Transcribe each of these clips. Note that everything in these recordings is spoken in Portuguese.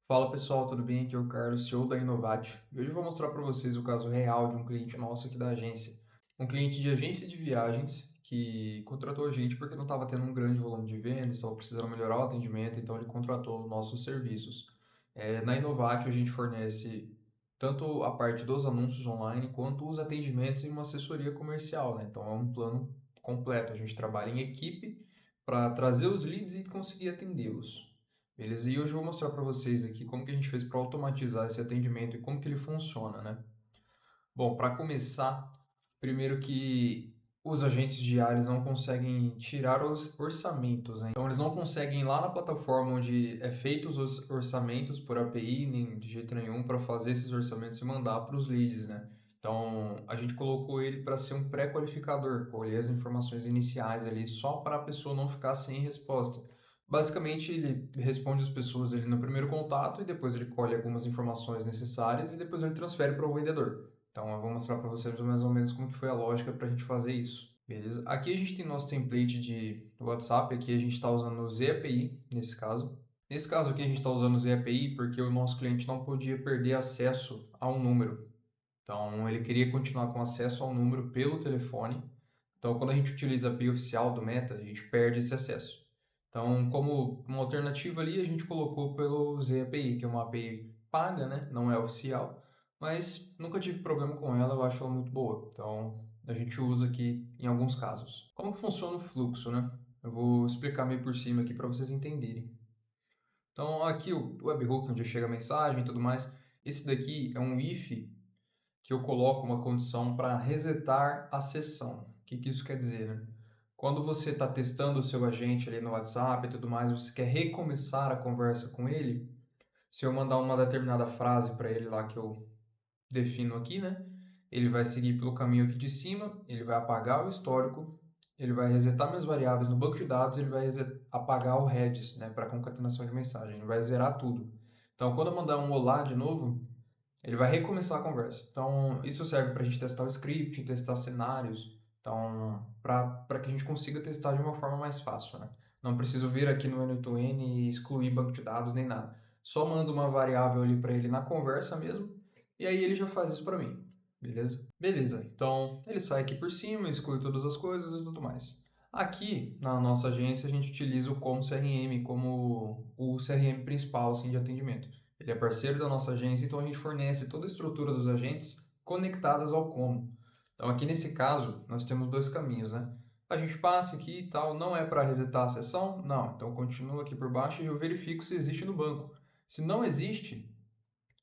Fala pessoal, tudo bem? Aqui é o Carlos, CEO da Inovatio. E hoje eu vou mostrar para vocês o caso real de um cliente nosso aqui da agência. Um cliente de agência de viagens que contratou a gente porque não estava tendo um grande volume de vendas, estava precisando melhorar o atendimento, então ele contratou nossos serviços. Na Inovatio a gente fornece tanto a parte dos anúncios online quanto os atendimentos e uma assessoria comercial, né? Então é um plano completo. A gente trabalha em equipe para trazer os leads e conseguir atendê-los. Beleza? E hoje eu vou mostrar para vocês aqui como que a gente fez para automatizar esse atendimento e como que ele funciona, né? Bom, para começar, primeiro que os agentes diários não conseguem tirar os orçamentos, né? Então eles não conseguem ir lá na plataforma onde é feitos os orçamentos por API, nem de jeito nenhum, para fazer esses orçamentos e mandar para os leads, né? Então a gente colocou ele para ser um pré-qualificador, colher as informações iniciais ali só para a pessoa não ficar sem resposta. Basicamente, ele responde as pessoas ali no primeiro contato e depois ele colhe algumas informações necessárias e depois ele transfere para o vendedor. Então eu vou mostrar para vocês mais ou menos como que foi a lógica para a gente fazer isso. Beleza? Aqui a gente tem nosso template de WhatsApp, aqui a gente está usando o ZAPI nesse caso. Nesse caso aqui a gente está usando o ZAPI porque o nosso cliente não podia perder acesso a um número. Então ele queria continuar com acesso ao número pelo telefone. Então quando a gente utiliza a API oficial do Meta, a gente perde esse acesso. Então, como uma alternativa ali, a gente colocou pelo ZAPI, que é uma API paga, né? Não é oficial, mas nunca tive problema com ela, eu acho ela muito boa. Então, a gente usa aqui em alguns casos. Como que funciona o fluxo, né? Eu vou explicar meio por cima aqui para vocês entenderem. Então, aqui o webhook, onde chega a mensagem e tudo mais, esse daqui é um if que eu coloco uma condição para resetar a sessão. O que que isso quer dizer, né? Quando você está testando o seu agente ali no WhatsApp e tudo mais, você quer recomeçar a conversa com ele, se eu mandar uma determinada frase para ele lá que eu defino aqui, né? Ele vai seguir pelo caminho aqui de cima, ele vai apagar o histórico, ele vai resetar minhas variáveis no banco de dados, ele vai apagar o Redis, né, para concatenação de mensagem, ele vai zerar tudo. Então, quando eu mandar um olá de novo, ele vai recomeçar a conversa. Então, isso serve para a gente testar o script, testar cenários. Então, para que a gente consiga testar de uma forma mais fácil, né? Não preciso vir aqui no N2N e excluir banco de dados nem nada. Só mando uma variável ali para ele na conversa mesmo, e aí ele já faz isso para mim. Beleza? Beleza. Então, ele sai aqui por cima, exclui todas as coisas e tudo mais. Aqui, na nossa agência, a gente utiliza o Como CRM como o CRM principal assim, de atendimento. Ele é parceiro da nossa agência, então a gente fornece toda a estrutura dos agentes conectadas ao Como. Então, aqui nesse caso, nós temos dois caminhos, né? A gente passa aqui e tal, não é para resetar a sessão? Não. Então, continua aqui por baixo e eu verifico se existe no banco. Se não existe,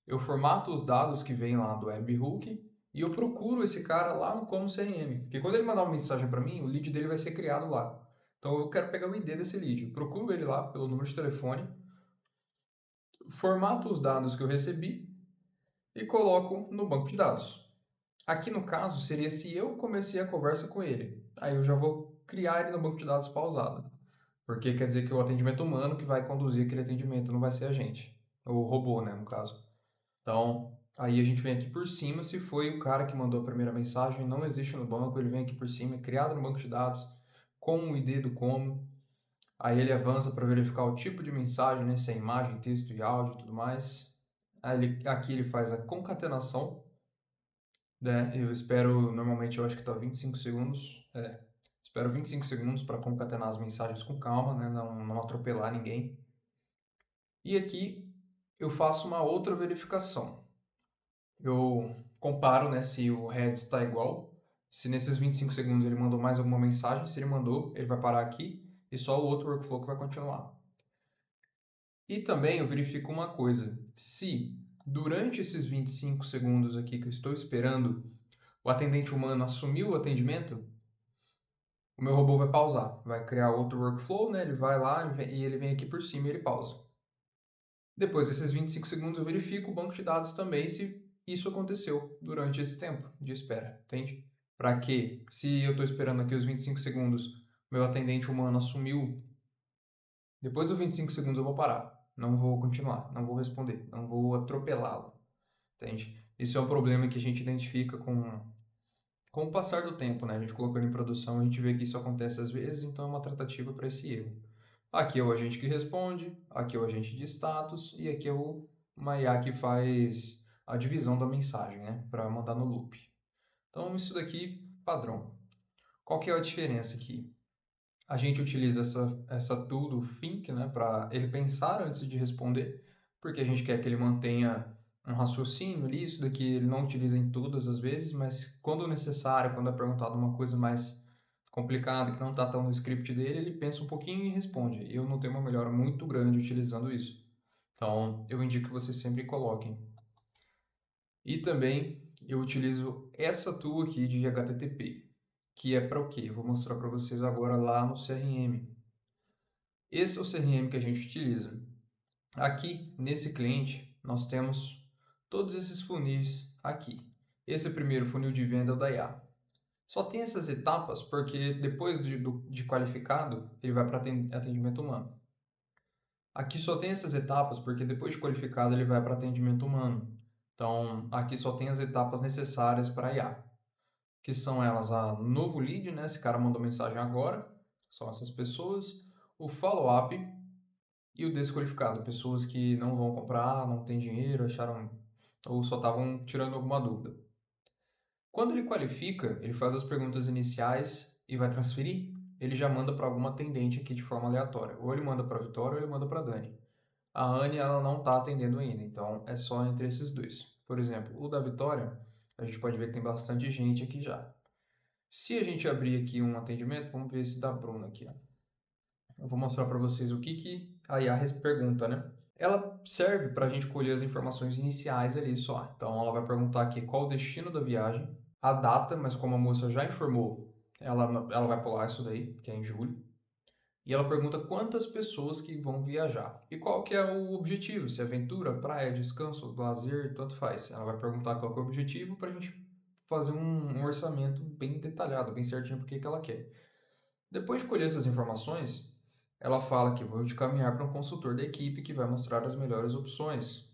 eu formato os dados que vêm lá do webhook e eu procuro esse cara lá no Como CRM. Porque quando ele mandar uma mensagem para mim, o lead dele vai ser criado lá. Então, eu quero pegar o ID desse lead. Eu procuro ele lá pelo número de telefone, formato os dados que eu recebi e coloco no banco de dados. Aqui no caso seria se eu comecei a conversa com ele. Aí eu já vou criar ele no banco de dados pausado. Porque quer dizer que é o atendimento humano que vai conduzir aquele atendimento, não vai ser a gente. O robô, né, no caso. Então, aí a gente vem aqui por cima, se foi o cara que mandou a primeira mensagem, não existe no banco, ele vem aqui por cima, é criado no banco de dados, com o ID do como. Aí ele avança para verificar o tipo de mensagem, né, se é imagem, texto e áudio e tudo mais. Aqui ele faz a concatenação, né? Eu espero, normalmente eu acho que está 25 segundos. Espero 25 segundos para concatenar as mensagens com calma, né? Não atropelar ninguém. E aqui eu faço uma outra verificação. Eu comparo, né, se o head está igual. Se nesses 25 segundos ele mandou mais alguma mensagem, se ele mandou, ele vai parar aqui e só o outro workflow que vai continuar. E também eu verifico uma coisa: se durante esses 25 segundos aqui que eu estou esperando, o atendente humano assumiu o atendimento, o meu robô vai pausar, vai criar outro workflow, né? Ele vai lá e ele vem aqui por cima e ele pausa. Depois desses 25 segundos eu verifico o banco de dados também se isso aconteceu durante esse tempo de espera, entende? Para que, se eu estou esperando aqui os 25 segundos, meu atendente humano assumiu, depois dos 25 segundos eu vou parar. Não vou continuar, não vou responder, não vou atropelá-lo, entende? Isso é um problema que a gente identifica com o passar do tempo, né? A gente colocando em produção, a gente vê que isso acontece às vezes, então é uma tratativa para esse erro. Aqui é o agente que responde, aqui é o agente de status e aqui é o uma IA que faz a divisão da mensagem, né, para mandar no loop. Então, isso daqui, padrão. Qual que é a diferença aqui? A gente utiliza essa tool do Think, né, para ele pensar antes de responder, porque a gente quer que ele mantenha um raciocínio ali, isso daqui ele não utiliza em todas as vezes, mas quando necessário, quando é perguntado uma coisa mais complicada, que não está tão no script dele, ele pensa um pouquinho e responde. E eu notei uma melhora muito grande utilizando isso. Então, eu indico que vocês sempre coloquem. E também eu utilizo essa tool aqui de HTTP, que é para o quê? Eu vou mostrar para vocês agora lá no CRM. Esse é o CRM que a gente utiliza. Aqui, nesse cliente, nós temos todos esses funis aqui. Esse é o primeiro funil de venda da IA. Só tem essas etapas porque depois de qualificado, ele vai para atendimento humano. Aqui só tem essas etapas porque depois de qualificado, ele vai para atendimento humano. Então, aqui só tem as etapas necessárias para a IA, que são elas a novo lead, né? Esse cara mandou mensagem agora, são essas pessoas. O follow-up, e o desqualificado, pessoas que não vão comprar, não têm dinheiro, acharam ou só estavam tirando alguma dúvida. Quando ele qualifica, ele faz as perguntas iniciais e vai transferir, ele já manda para alguma atendente aqui de forma aleatória. Ou ele manda para a Vitória ou ele manda para a Dani. A Anne ela não está atendendo ainda, então é só entre esses dois. Por exemplo, o da Vitória, a gente pode ver que tem bastante gente aqui já. Se a gente abrir aqui um atendimento, vamos ver esse da Bruna aqui. Ó. Eu vou mostrar para vocês o que a IA pergunta, né? Ela serve para a gente colher as informações iniciais ali só. Então ela vai perguntar aqui qual o destino da viagem, a data, mas como a moça já informou, ela vai pular isso daí, que é em julho. E ela pergunta quantas pessoas que vão viajar. E qual que é o objetivo, se é aventura, praia, descanso, lazer, tanto faz. Ela vai perguntar qual que é o objetivo para a gente fazer um orçamento bem detalhado, bem certinho porque que ela quer. Depois de colher essas informações, ela fala que vou te caminhar para um consultor da equipe que vai mostrar as melhores opções.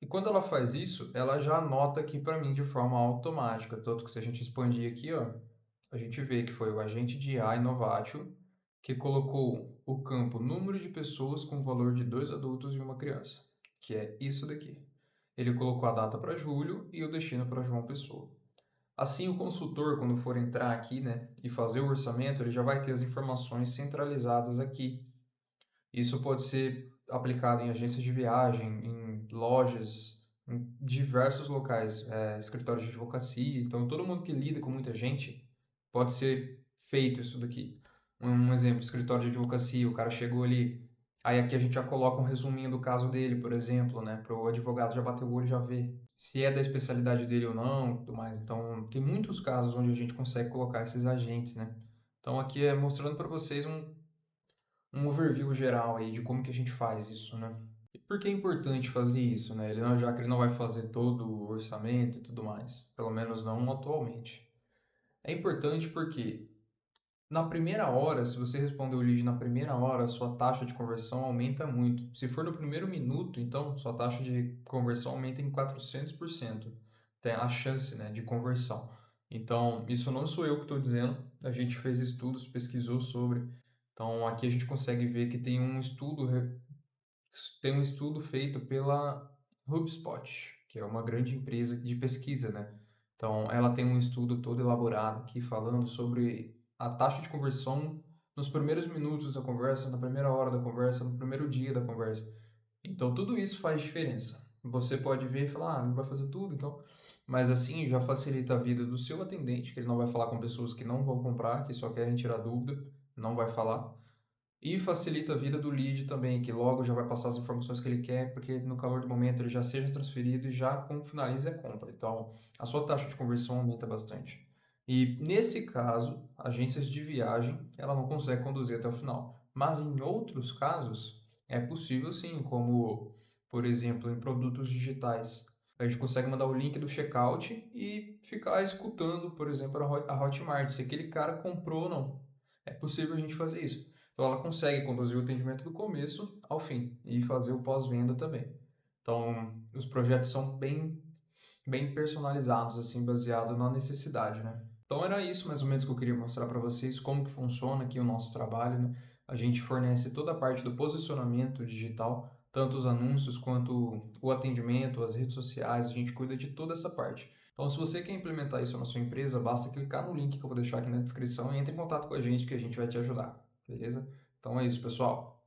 E quando ela faz isso, ela já anota aqui para mim de forma automática. Tanto que se a gente expandir aqui, ó, a gente vê que foi o agente de AI Innovatio que colocou o campo número de pessoas com o valor de 2 adultos e uma criança, que é isso daqui. Ele colocou a data para julho e o destino para João Pessoa. Assim, o consultor, quando for entrar aqui, né, e fazer o orçamento, ele já vai ter as informações centralizadas aqui. Isso pode ser aplicado em agências de viagem, em lojas, em diversos locais, escritórios de advocacia. Então, todo mundo que lida com muita gente pode ser feito isso daqui. Um exemplo, escritório de advocacia, o cara chegou ali, aí aqui a gente já coloca um resuminho do caso dele, por exemplo, né, para o advogado já bater o olho e já ver se é da especialidade dele ou não, tudo mais. Então, tem muitos casos onde a gente consegue colocar esses agentes, né? Então, aqui é mostrando para vocês um overview geral aí de como que a gente faz isso, né? E por que é importante fazer isso, né? Já que ele não vai fazer todo o orçamento e tudo mais, pelo menos não atualmente. É importante porque na primeira hora, se você responder o lead na primeira hora, sua taxa de conversão aumenta muito. Se for no primeiro minuto, então sua taxa de conversão aumenta em 400%. Tem a chance, né, de conversão. Então, isso não sou eu que estou dizendo, a gente fez estudos, pesquisou sobre. Então, aqui a gente consegue ver que tem um estudo feito pela HubSpot, que é uma grande empresa de pesquisa, né? Então, ela tem um estudo todo elaborado aqui falando sobre a taxa de conversão nos primeiros minutos da conversa, na primeira hora da conversa, no primeiro dia da conversa. Então, tudo isso faz diferença. Você pode ver e falar, não vai fazer tudo, então. Mas assim, já facilita a vida do seu atendente, que ele não vai falar com pessoas que não vão comprar, que só querem tirar dúvida, não vai falar. E facilita a vida do lead também, que logo já vai passar as informações que ele quer, porque no calor do momento ele já seja transferido e já finaliza a compra. Então, a sua taxa de conversão aumenta bastante. E nesse caso, agências de viagem, ela não consegue conduzir até o final. Mas em outros casos, é possível sim, como, por exemplo, em produtos digitais. A gente consegue mandar o link do checkout e ficar escutando, por exemplo, a Hotmart, se aquele cara comprou ou não. É possível a gente fazer isso. Então, ela consegue conduzir o atendimento do começo ao fim e fazer o pós-venda também. Então, os projetos são bem personalizados, assim, baseado na necessidade, né? Então, era isso mais ou menos que eu queria mostrar para vocês, como que funciona aqui o nosso trabalho, né? A gente fornece toda a parte do posicionamento digital, tanto os anúncios quanto o atendimento, as redes sociais, a gente cuida de toda essa parte. Então, se você quer implementar isso na sua empresa, basta clicar no link que eu vou deixar aqui na descrição e entre em contato com a gente que a gente vai te ajudar, beleza? Então é isso, pessoal.